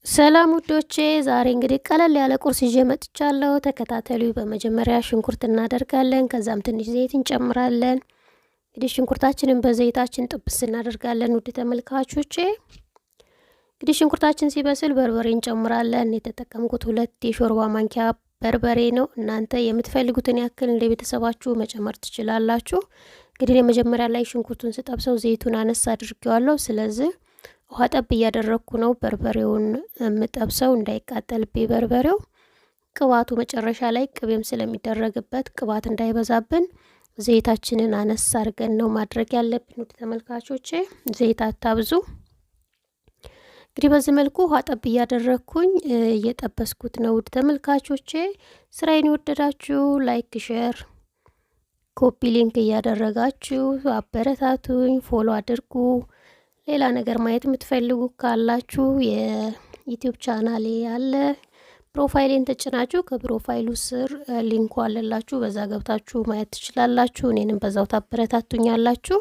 ሰላም ውዶቼ፣ ዛሬ እንግዲህ ቀለል ያለ ቁርስ ይዤ መጥቻለሁ። ተከታተሉ። በመጀመሪያ ሽንኩርት እናደርጋለን። ከዛም ትንሽ ዘይት እንጨምራለን። እንግዲህ ሽንኩርታችንን በዘይታችን ጥብስ እናደርጋለን። ውድ ተመልካቾቼ፣ እንግዲህ ሽንኩርታችን ሲበስል በርበሬ እንጨምራለን። የተጠቀምኩት 2 የሾርባ ማንኪያ በርበሬ ነው። እናንተ የምትፈልጉትን ያክል እንደ ቤተሰባችሁ መጨመር ትችላላችሁ። እንግዲህ የመጀመሪያ ላይ ሽንኩርቱን ስጠብሰው ዘይቱን አነስ አድርጌዋለሁ። ስለዚህ ውሃ ጠብ እያደረግኩ ነው በርበሬውን የምጠብሰው እንዳይቃጠልብኝ በርበሬው። ቅባቱ መጨረሻ ላይ ቅቤም ስለሚደረግበት ቅባት እንዳይበዛብን ዘይታችንን አነስ አድርገን ነው ማድረግ ያለብን። ውድ ተመልካቾቼ ዘይት አታብዙ። እንግዲህ በዚህ መልኩ ውሃ ጠብ እያደረግኩኝ እየጠበስኩት ነው። ውድ ተመልካቾቼ ስራዬን የወደዳችሁ ላይክ፣ ሼር፣ ኮፒ ሊንክ እያደረጋችሁ አበረታቱኝ፣ ፎሎ አድርጉ። ሌላ ነገር ማየት የምትፈልጉ ካላችሁ የዩቲዩብ ቻናሌ ያለ ፕሮፋይሌን ተጭናችሁ ከፕሮፋይሉ ስር ሊንኩ አለላችሁ። በዛ ገብታችሁ ማየት ትችላላችሁ። እኔንም በዛው ታበረታቱኛላችሁ።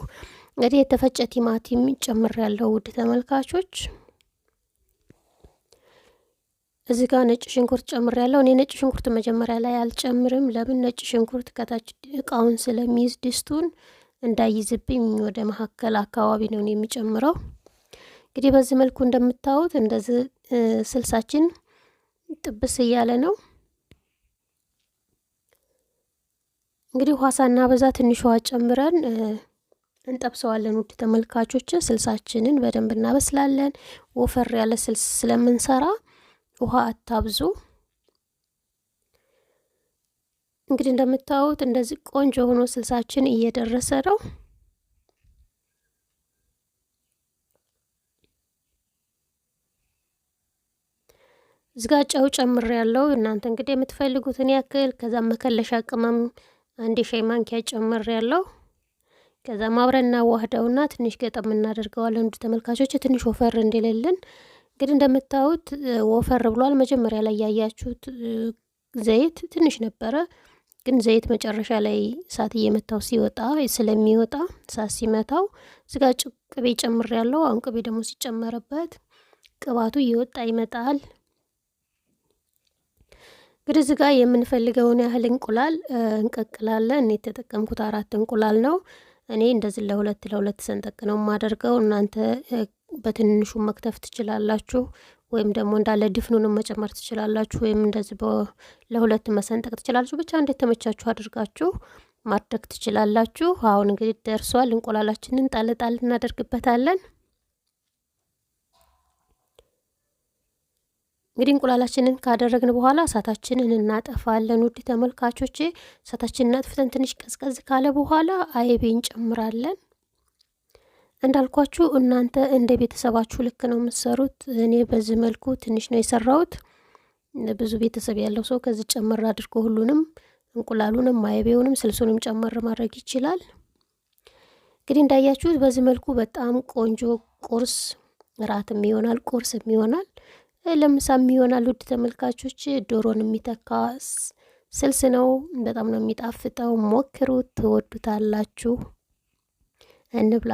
እንግዲህ የተፈጨ ቲማቲም ጨምሬያለሁ። ውድ ተመልካቾች እዚህ ጋር ነጭ ሽንኩርት ጨምሬያለሁ። እኔ ነጭ ሽንኩርት መጀመሪያ ላይ አልጨምርም። ለምን? ነጭ ሽንኩርት ከታች እቃውን ስለሚይዝ ድስቱን እንዳይዝብኝ ወደ መካከል አካባቢ ነው የሚጨምረው። እንግዲህ በዚህ መልኩ እንደምታዩት እንደዚህ ስልሳችን ጥብስ እያለ ነው። እንግዲህ ውሃ ሳናበዛ ትንሽ ውሃ ጨምረን እንጠብሰዋለን። ውድ ተመልካቾች ስልሳችንን በደንብ እናበስላለን። ወፈር ያለ ስልስ ስለምንሰራ ውሃ አታብዙ። እንግዲህ እንደምታዩት እንደዚህ ቆንጆ ሆኖ ስልሳችን እየደረሰ ነው። እዚህ ጋር ጨው ጨምሬያለሁ። እናንተ እንግዲህ የምትፈልጉትን ያክል። ከዛም መከለሻ ቅመም 1 የሻይ ማንኪያ ጨምሬያለሁ። ከዛም አብረን እናዋህደውና ትንሽ ገጠም እናደርገዋለን። ውድ ተመልካቾች ትንሽ ወፈር እንዲልልን። እንግዲህ እንደምታዩት ወፈር ብሏል። መጀመሪያ ላይ ያያችሁት ዘይት ትንሽ ነበረ፣ ግን ዘይት መጨረሻ ላይ እሳት እየመታው ሲወጣ ስለሚወጣ እሳት ሲመታው እዚጋ ቅቤ ጨምሬያለሁ። አሁን ቅቤ ደግሞ ሲጨመርበት ቅባቱ እየወጣ ይመጣል። እንግዲህ እዚጋ የምንፈልገውን ያህል እንቁላል እንቀቅላለን። እኔ የተጠቀምኩት 4 እንቁላል ነው። እኔ እንደዚህ ለሁለት ሰንጠቅ ነው የማደርገው። እናንተ በትንሹ መክተፍ ትችላላችሁ፣ ወይም ደግሞ እንዳለ ድፍኑንም መጨመር ትችላላችሁ፣ ወይም እንደዚህ ለሁለት መሰንጠቅ ትችላላችሁ። ብቻ እንዴት ተመቻችሁ አድርጋችሁ ማድረግ ትችላላችሁ። አሁን እንግዲህ ደርሷል። እንቁላላችንን ጣል እናደርግበታለን። እንግዲህ እንቁላላችንን ካደረግን በኋላ እሳታችንን እናጠፋለን። ውድ ተመልካቾቼ እሳታችንን አጥፍተን ትንሽ ቀዝቀዝ ካለ በኋላ አይቤ እንጨምራለን። እንዳልኳችሁ እናንተ እንደ ቤተሰባችሁ ልክ ነው የምትሰሩት። እኔ በዚህ መልኩ ትንሽ ነው የሰራሁት። ብዙ ቤተሰብ ያለው ሰው ከዚህ ጨመር አድርጎ ሁሉንም እንቁላሉንም አይቤውንም ስልሱንም ጨመር ማድረግ ይችላል። እንግዲህ እንዳያችሁት በዚህ መልኩ በጣም ቆንጆ ቁርስ፣ እራትም ይሆናል፣ ቁርስም ይሆናል፣ ለምሳም ይሆናል። ውድ ተመልካቾች ዶሮን የሚተካ ስልስ ነው። በጣም ነው የሚጣፍጠው። ሞክሩት፣ ትወዱታላችሁ። እንብላ።